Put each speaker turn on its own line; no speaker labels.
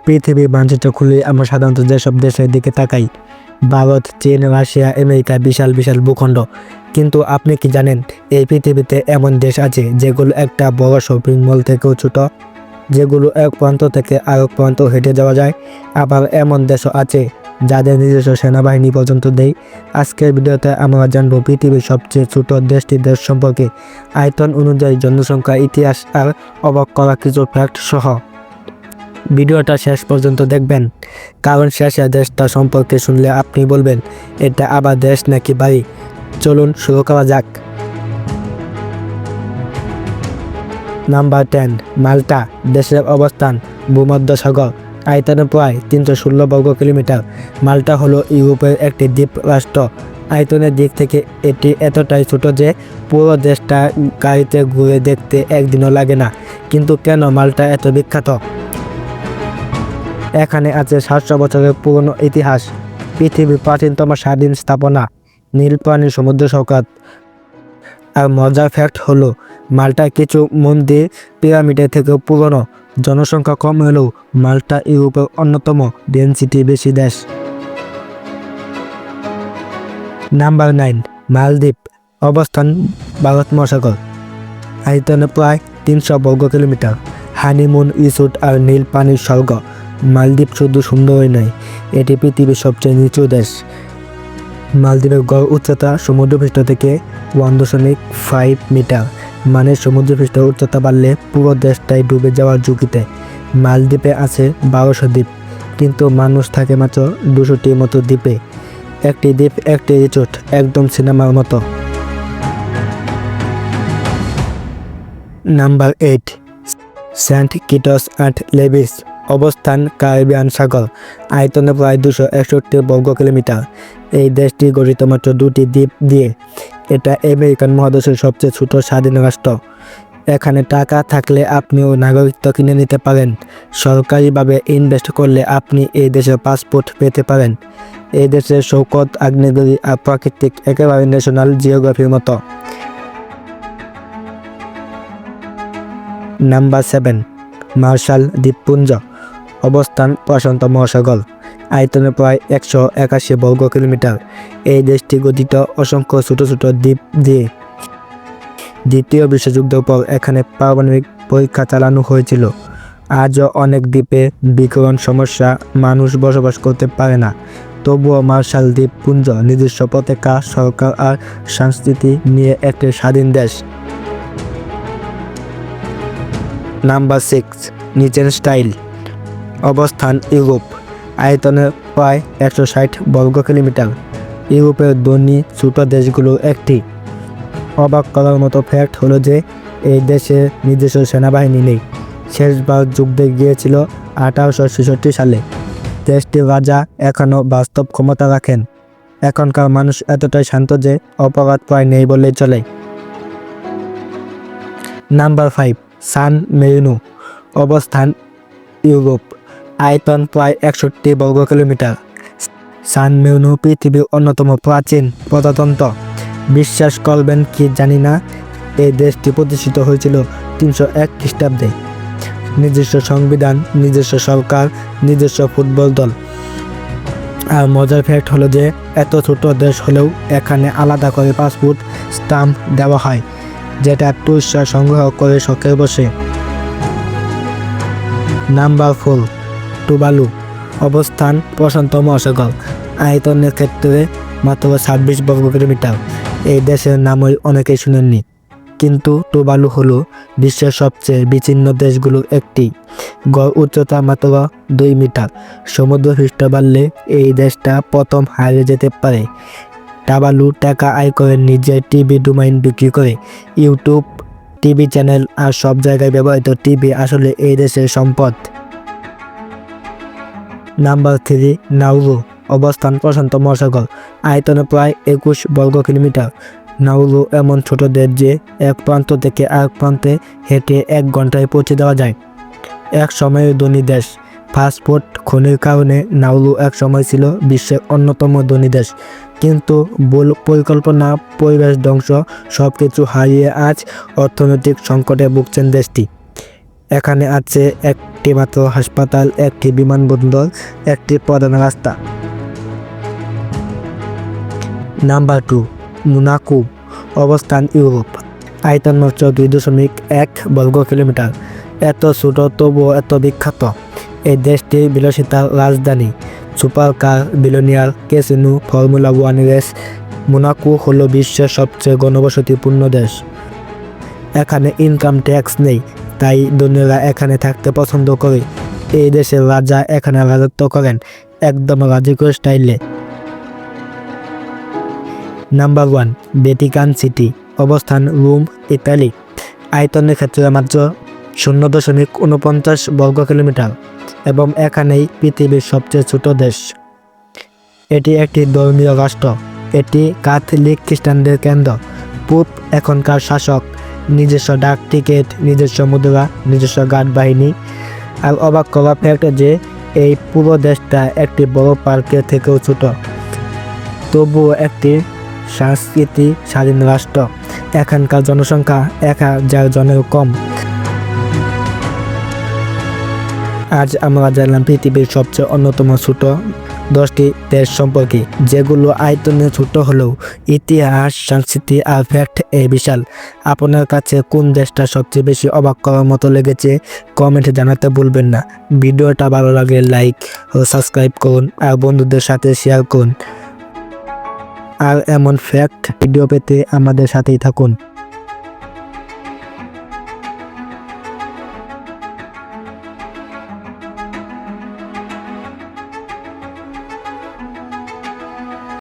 পৃথিবীর মানচিত্র খুলে আমরা সাধারণত যেসব দেশের দিকে তাকাই, ভারত, চীন, রাশিয়া, আমেরিকা, বিশাল বিশাল ভূখণ্ড। কিন্তু আপনি কি জানেন এই পৃথিবীতে এমন দেশ আছে যেগুলো একটা বড় শপিং মল থেকেও ছোট, যেগুলো এক প্রান্ত থেকে আরেক প্রান্ত হেঁটে যাওয়া যায়। আবার এমন দেশও আছে যাদের নিজস্ব সেনাবাহিনী পর্যন্ত নেই। আজকের ভিডিওতে আমরা জানবো পৃথিবীর সবচেয়ে ছোট দেশটির দেশ সম্পর্কে, আয়তন অনুযায়ী, জনসংখ্যা, ইতিহাস আর অবাক করা কিছু ফ্যাক্ট সহ। ভিডিওটা শেষ পর্যন্ত দেখবেন, কারণ শেষে দেশটা সম্পর্কে শুনলে আপনি বলবেন এটা আবার দেশ নাকি বাড়ি। চলুন শুরু করা যাক। নাম্বার 10, মাল্টা। দেশের অবস্থান ভূমধ্যসাগর, আয়তনে প্রায় 316 বর্গ কিলোমিটার। মাল্টা হলো ইউরোপের একটি দ্বীপ রাষ্ট্র। আয়তনের দিক থেকে এটি এতটাই ছোট যে পুরো দেশটা গাড়িতে ঘুরে দেখতে একদিনও লাগে না। কিন্তু কেন মাল্টা এত বিখ্যাত? এখানে আছে 700 বছরের পুরনো ইতিহাস, পৃথিবীর প্রাচীনতম স্বাধীন স্থাপনা, নীল পানির সমুদ্র সৈকত। আর মজার ফ্যাক্ট হলো মাল্টার কিছু মন্দির পিরামিডের থেকেও পুরনো। জনসংখ্যা কম হলেও মাল্টা ইউরোপের অন্যতম ডেনসিটি বেশি দেশ। নাম্বার 9, মালদ্বীপ। অবস্থান ভারত মহাসাগর, আয়তনে প্রায় 300 বর্গ কিলোমিটার। হানিমুন, রিসোর্ট আর নীল পানির স্বর্গ। মালদ্বীপ শুধু সুন্দরই নয়, এটি পৃথিবীর সবচেয়ে নিচু দেশ। মালদ্বীপের গড় উচ্চতা সমুদ্রপৃষ্ঠ থেকে 1.5 মিটার, মানে সমুদ্রপৃষ্ঠের উচ্চতা বাড়লে পুরো দেশটাই ডুবে যাওয়ার ঝুঁকিতে। মালদ্বীপে আছে 1200 দ্বীপ, কিন্তু মানুষ থাকে মাত্র 200টির মতো দ্বীপে। একটি দ্বীপ, একটি রিসোর্ট, একদম সিনেমার মতো। Number 8, Saint Kitts and Nevis. অবস্থান ক্যারিবিয়ান সাগর, আয়তনে প্রায় 261 বর্গ কিলোমিটার। এই দেশটি গঠিত মাত্র 2টি দ্বীপ দিয়ে। এটা আমেরিকান মহাদেশের সবচেয়ে ছোট স্বাধীন রাষ্ট্র। এখানে টাকা থাকলে আপনিও নাগরিকত্ব কিনে নিতে পারেন। সরকারিভাবে ইনভেস্ট করলে আপনি এই দেশের পাসপোর্ট পেতে পারেন। এই দেশের সৈকত, আগ্নেয়গিরি আর প্রাকৃতিক একেবারে ন্যাশনাল জিওগ্রাফির মতো। নাম্বার 7, মার্শাল দ্বীপপুঞ্জ। অবস্থান প্রশান্ত মহাসাগর, আয়তনে প্রায় 181 বর্গ কিলোমিটার। এই দেশটি গঠিত অসংখ্য ছোট ছোট দ্বীপ দিয়ে। দ্বিতীয় বিশ্বযুদ্ধের পর এখানে পারমাণবিক পরীক্ষা চালানো হয়েছিল। আজও অনেক দ্বীপে বিকিরণ সমস্যা, মানুষ বসবাস করতে পারে না। তবুও মার্শাল দ্বীপপুঞ্জ নিজস্ব পতাকা, সরকার আর সংস্কৃতি নিয়ে একটি স্বাধীন দেশ। Number 6, Liechtenstein. অবস্থান ইউরোপ, আয়তনে প্রায় 160 বর্গ কিলোমিটার। ইউরোপের ধনী ছোট দেশগুলোর একটি। অবাক করার মতো ফ্যাক্ট হলো যে এই দেশে নিজস্ব সেনাবাহিনী নেই। শেষবার যুদ্ধে গিয়েছিল 1866 সালে। দেশটির রাজা এখনও বাস্তব ক্ষমতা রাখেন। এখনকার মানুষ এতটাই শান্ত যে অপরাধ প্রায় নেই বললেই চলে। নাম্বার 5, সান মেরিনো। অবস্থান ইউরোপ, আয়তন প্রায় 61 বর্গ কিলোমিটার। সান মেরিনো পৃথিবীর অন্যতম প্রাচীন প্রজাতন্ত্র। বিশ্বাস করবেন কি জানি না, এই দেশটি প্রতিষ্ঠিত হয়েছিল 301 খ্রিস্টাব্দে। নিজস্ব সংবিধান, নিজস্ব সরকার, নিজস্ব ফুটবল দল। আর মজার ফ্যাক্ট হলো যে এত ছোট দেশ হলেও এখানে আলাদা করে পাসপোর্ট স্টাম্প দেওয়া হয়, যেটা টুরিস্টরা সংগ্রহ করে শখের বসে। Number 4, Tuvalu. অবস্থান প্রশান্ত মহাসাগর, আয়তনের ক্ষেত্রে মাত্র 26 বর্গ কিলোমিটার। এই দেশের নামই অনেকেই শুনেননি, কিন্তু টুভালু হলো বিশ্বের সবচেয়ে বিচ্ছিন্ন দেশগুলোর একটি। গড় উচ্চতা মাত্র 2 মিটার। সমুদ্রপৃষ্ঠ বাড়লে এই দেশটা প্রথম হারিয়ে যেতে পারে। টুভালু টাকা আয় করে নিজের টিভি ডোমাইন বিক্রি করে। ইউটিউব, টিভি চ্যানেল আর সব জায়গায় ব্যবহৃত টিভি আসলে এই দেশের সম্পদ। Number 3, Nauru. অবস্থান প্রশান্ত মহাসাগর, আয়তনে প্রায় 21 বর্গ কিলোমিটার। নাউরু এমন ছোট দেশ যে এক প্রান্ত থেকে আরেক প্রান্তে হেঁটে 1 ঘন্টায় পৌঁছে দেওয়া যায়। এক সময়ের ধনী দেশ। পাসপোর্ট খনির কারণে নাউরু এক সময় ছিল বিশ্বের অন্যতম ধনী দেশ, কিন্তু ভুল পরিকল্পনা, পরিবেশ ধ্বংস, সব কিছু হারিয়ে আজ অর্থনৈতিক সংকটে ভুগছেন দেশটি। এখানে আছে একটি মাত্র হাসপাতাল, একটি বিমানবন্দর, একটি প্রধান রাস্তা। Number 2, Monaco. অবস্থান ইউরোপ। আয়তন মাত্র 2.1 বর্গ কিলোমিটার। এত ছোট তবুও এত বিখ্যাত। এই দেশটি বিলাসিতার রাজধানী। Super car, billionaire, casino, formula 1 race. Monaco হলো বিশ্বের সবচেয়ে ঘনবসতিপূর্ণ দেশ। এখানে ইনকাম ট্যাক্স নেই, তাই ধনীরা এখানে থাকতে পছন্দ করে। এই দেশের রাজা এখানে রাজত্ব করেন একদম রাজকীয় স্টাইলে। Number 1, Vatican city. অবস্থান রোম, ইতালি। আয়তনের ক্ষেত্রে মাত্র 0.49 বর্গ কিলোমিটার এবং এখানেই পৃথিবীর সবচেয়ে ছোট দেশ। এটি একটি ধর্মীয় রাষ্ট্র। এটি ক্যাথলিক খ্রিস্টানদের কেন্দ্র। পোপ এখনকার শাসক। নিজস্ব ডাক টিকিট, নিজস্ব মুদ্রা, নিজস্ব গার্ড বাহিনী। আর অবাক করা ফ্যাক্ট যে এই পুরো দেশটা একটি বড় পার্কের থেকেও ছোট, তবুও একটি সংস্কৃতি স্বাধীন রাষ্ট্র। এখানকার জনসংখ্যা 1000 জনের কম। আজ আমরা জানলাম পৃথিবীর সবচেয়ে অন্যতম ছোট 10টি দেশ সম্পর্কে, যেগুলো আয়তনে ছোট হলেও ইতিহাস, সংস্কৃতি আর ফ্যাক্ট বিশাল। আপনার কাছে কোন দেশটা সবচেয়ে বেশি অবাক করার মতো লেগেছে কমেন্টে জানাতে ভুলবেন না। ভিডিওটা ভালো লাগলে লাইক ও সাবস্ক্রাইব করুন আর বন্ধুদের সাথে শেয়ার করুন। আর এমন ফ্যাক্ট ভিডিও পেতে আমাদের সাথেই থাকুন।